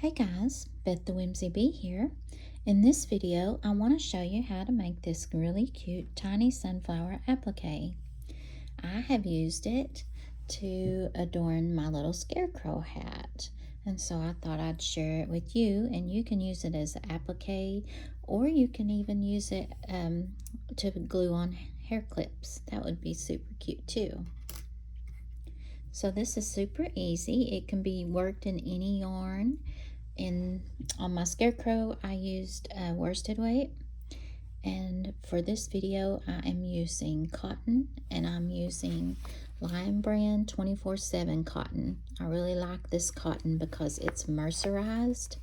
Hey guys, Beth the Whimsy Bee here. In this video, I want to show you how to make this really cute tiny sunflower applique. I have used it to adorn my little scarecrow hat, and so I thought I'd share it with you, and you can use it as an applique, or you can even use it to glue on hair clips. That would be super cute too. So this is super easy. It can be worked in any yarn. On my scarecrow, I used worsted weight, and for this video I am using cotton, and I'm using Lion Brand 24/7 cotton. I really like this cotton because it's mercerized,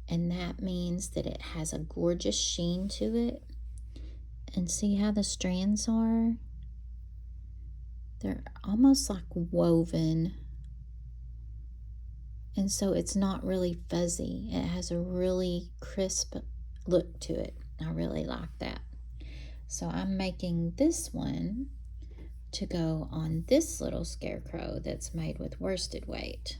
and that means that it has a gorgeous sheen to it. And see how the strands are? They're almost like woven. And so it's not really fuzzy. It has a really crisp look to it. I really like that. So I'm making this one to go on this little scarecrow that's made with worsted weight.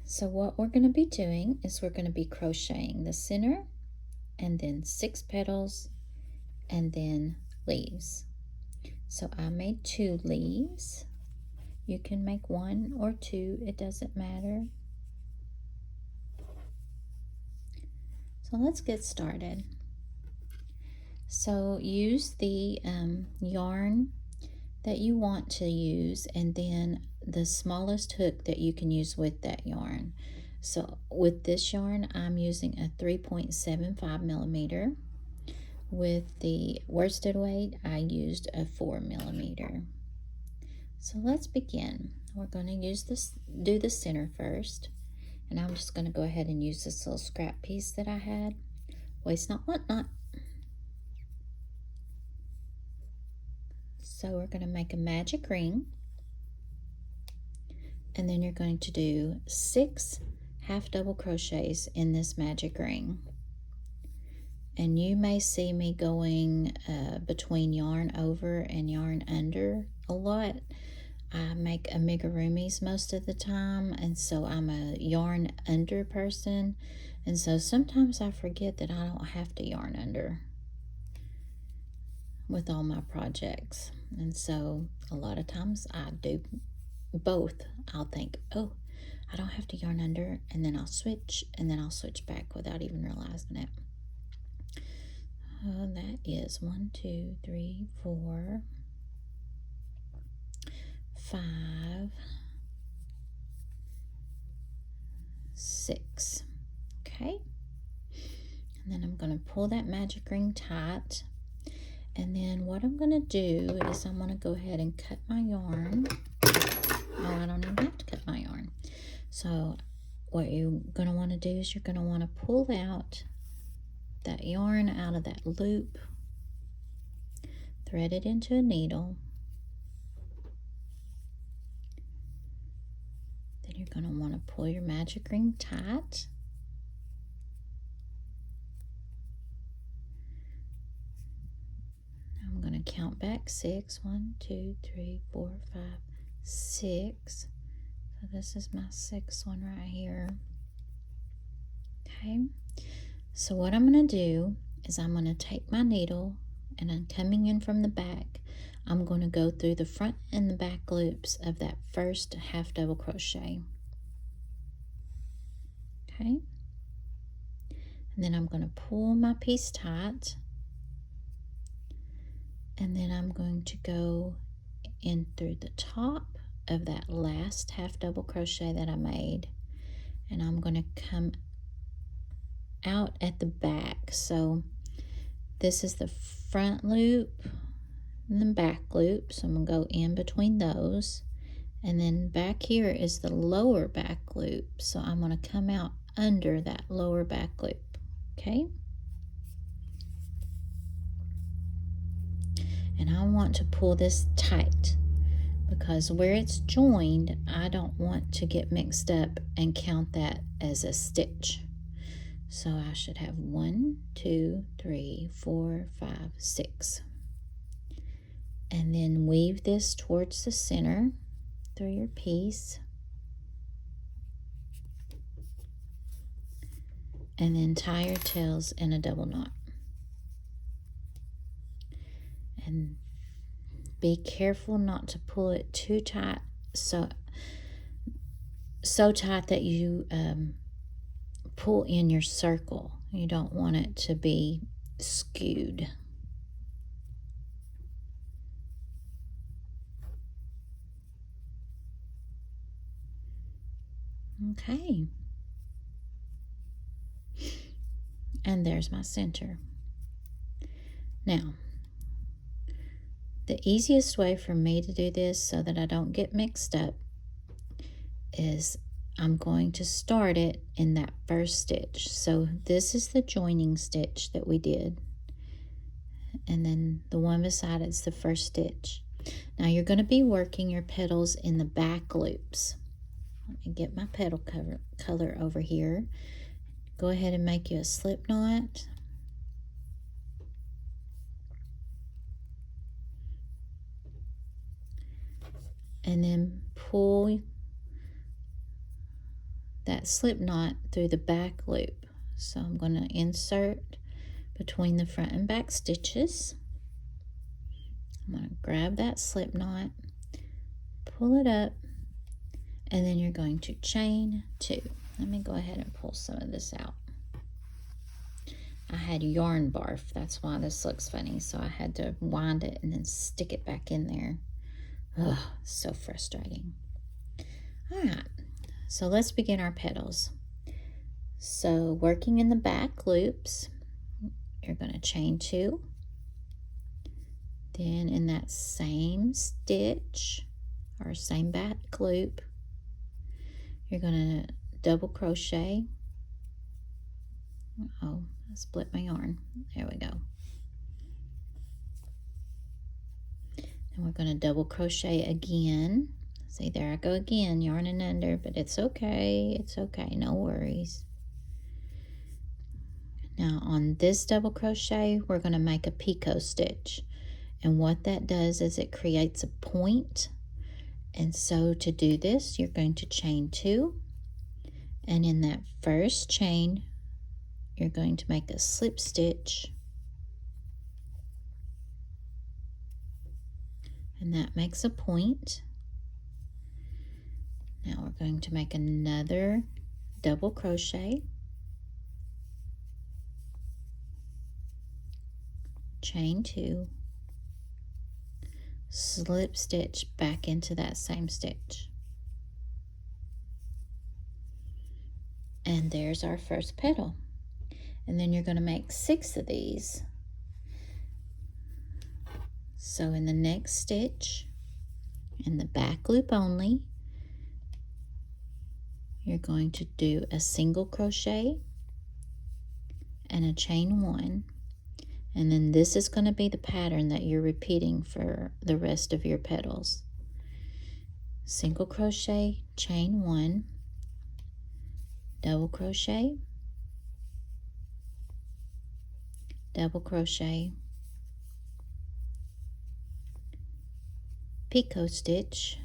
So what we're going to be doing is we're going to be crocheting the center, and then 6 petals, and then leaves. So I made 2 leaves. You can make 1 or 2, it doesn't matter. So let's get started. So use the yarn that you want to use, and then the smallest hook that you can use with that yarn. So with this yarn, I'm using a 3.75 millimeter. With the worsted weight, I used a 4 millimeter. So let's begin. We're going to do the center first, and I'm just going to go ahead and use this little scrap piece that I had. Waste not, want not. So we're going to make a magic ring, and then you're going to do 6 half double crochets in this magic ring. And you may see me going between yarn over and yarn under a lot. I make amigurumis most of the time, and so I'm a yarn under person, and so sometimes I forget that I don't have to yarn under with all my projects. And so a lot of times I do both. I'll think, oh, I don't have to yarn under, and then I'll switch, and then I'll switch back without even realizing it. That is 1, 2, 3, 4, 5, 6. Okay, and then I'm going to pull that magic ring tight, and then what I'm going to do is I'm going to go ahead and cut my yarn. Oh, I don't even have to cut my yarn. So what you're going to want to do is you're going to want to pull out that yarn out of that loop, thread it into a needle, then you're going to want to pull your magic ring tight, I'm going to count back 6. 1, 2, 3, 4, 5, 6. So this is my 6th one right here. Okay, so what I'm going to do is I'm going to take my needle, and I'm coming in from the back. I'm going to go through the front and the back loops of that first half double crochet. Okay, and then I'm going to pull my piece tight, and then I'm going to go in through the top of that last half double crochet that I made, and I'm going to come out at the back. So this is the front loop and the back loop, so I'm going to go in between those, and then back here is the lower back loop, so I'm going to come out under that lower back loop. Okay, and I want to pull this tight because where it's joined, I don't want to get mixed up and count that as a stitch. So I should have 1, 2, 3, 4, 5, 6. And then weave this towards the center through your piece. and then tie your tails in a double knot. And be careful not to pull it too tight, so tight that you pull in your circle. You don't want it to be skewed. Okay. And there's my center. Now, the easiest way for me to do this so that I don't get mixed up is I'm going to start it in that first stitch. So this is the joining stitch that we did. And then the one beside it's the first stitch. Now you're going to be working your petals in the back loops. Let me get my petal color over here. Go ahead and make you a slip knot. And then pull that slip knot through the back loop. So I'm going to insert between the front and back stitches. I'm going to grab that slip knot, pull it up, and then you're going to chain 2. Let me go ahead and pull some of this out. I had yarn barf, that's why this looks funny, so I had to wind it and then stick it back in there. Ugh, so frustrating. All right, so let's begin our petals. So working in the back loops, you're going to chain 2. Then in that same stitch or same back loop, you're going to double crochet. Oh, I split my yarn. There we go. And we're going to double crochet again. See, there I go again, yarning under, but it's okay. It's okay, no worries. Now on this double crochet, we're going to make a picot stitch. And what that does is it creates a point. And so to do this, you're going to chain 2. And in that first chain, you're going to make a slip stitch. And that makes a point. Now we're going to make another double crochet. Chain 2. Slip stitch back into that same stitch. And there's our first petal. And then you're going to make 6 of these. So in the next stitch, in the back loop only, you're going to do a single crochet and a chain 1. And then this is going to be the pattern that you're repeating for the rest of your petals. Single crochet, chain 1, double crochet, double crochet, picot stitch,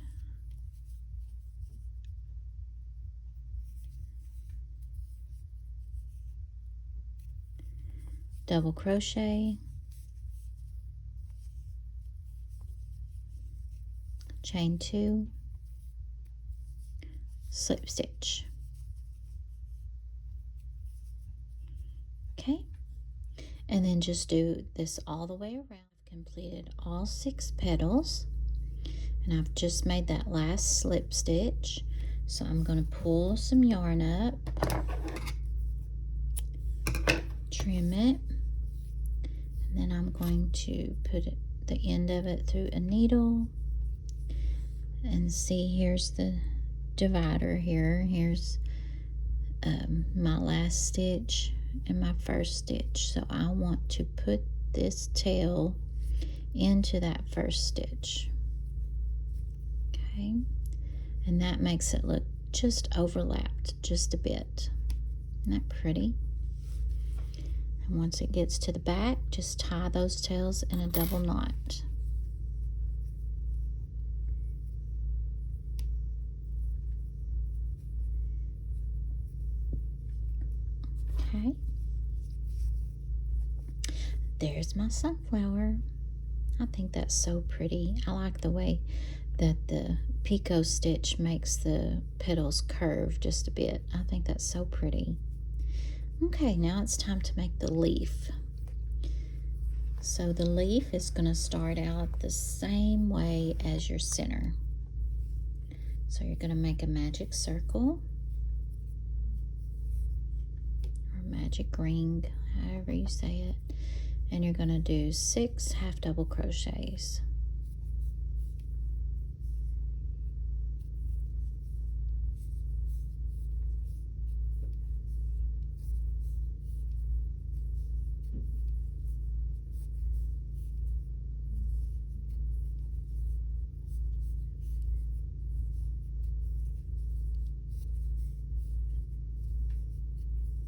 double crochet, chain 2, slip stitch. Okay, and then just do this all the way around. I've completed all 6 petals, and I've just made that last slip stitch. So I'm going to pull some yarn up, trim it, and then I'm going to put the end of it through a needle. And see, here's the divider here. Here's my last stitch and my first stitch. So I want to put this tail into that first stitch. Okay, and that makes it look just overlapped just a bit. Isn't that pretty? And once it gets to the back, just tie those tails in a double knot. Okay, there's my sunflower. I think that's so pretty. I like the way that the picot stitch makes the petals curve just a bit. I think that's so pretty. Okay, now it's time to make the leaf. So the leaf is going to start out the same way as your center. So you're going to make a magic circle or magic ring, however you say it, and you're going to do 6 half double crochets.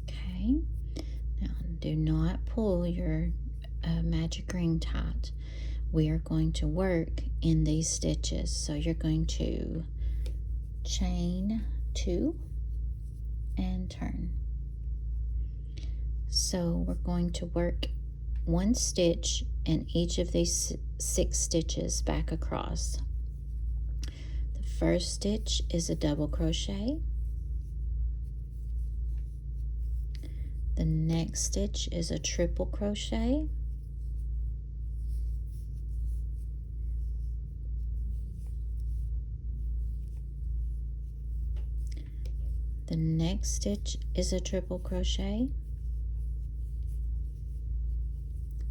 Okay, now do not pull your magic ring tight. We are going to work in these stitches, so you're going to chain 2 and turn. So we're going to work 1 stitch in each of these 6 stitches back across. The first stitch is a double crochet. The next stitch is a triple crochet. The next stitch is a triple crochet.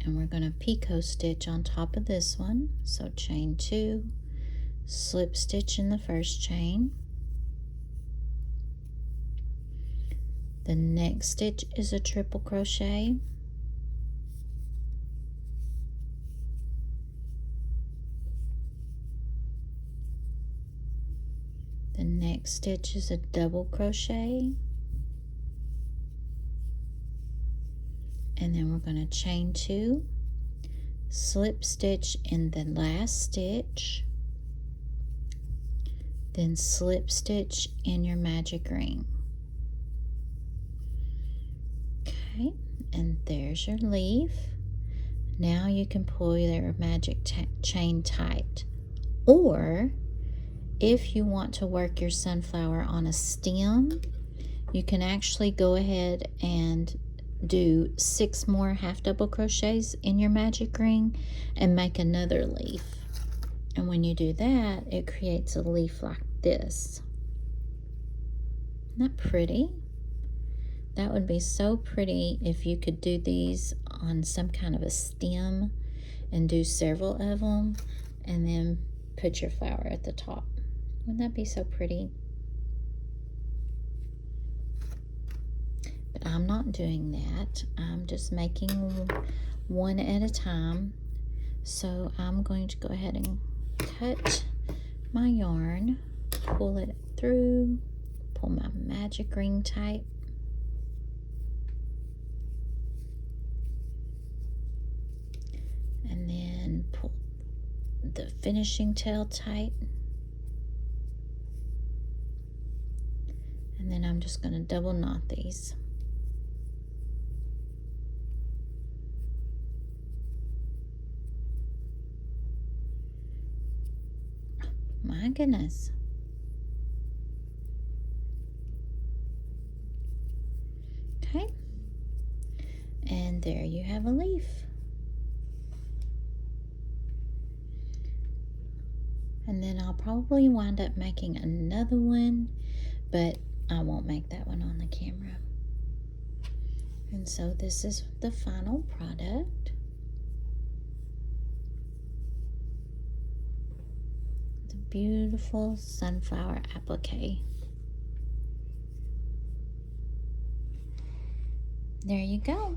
And we're going to picot stitch on top of this one. So chain 2, slip stitch in the first chain. The next stitch is a triple crochet. The next stitch is a double crochet. And then we're going to chain 2, slip stitch in the last stitch, then slip stitch in your magic ring. Okay, and there's your leaf. Now you can pull your magic chain tight. Or if you want to work your sunflower on a stem, you can actually go ahead and do 6 more half double crochets in your magic ring and make another leaf. And when you do that, it creates a leaf like this. Isn't that pretty? That would be so pretty if you could do these on some kind of a stem and do several of them and then put your flower at the top. Wouldn't that be so pretty? But I'm not doing that. I'm just making one at a time. So I'm going to go ahead and cut my yarn, pull it through, pull my magic ring tight, and then pull the finishing tail tight. And then I'm just going to double knot these. My goodness. Okay. And there you have a leaf. And then I'll probably wind up making another one, but I won't make that one on the camera. And so this is the final product. The beautiful sunflower applique. There you go.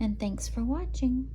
And thanks for watching.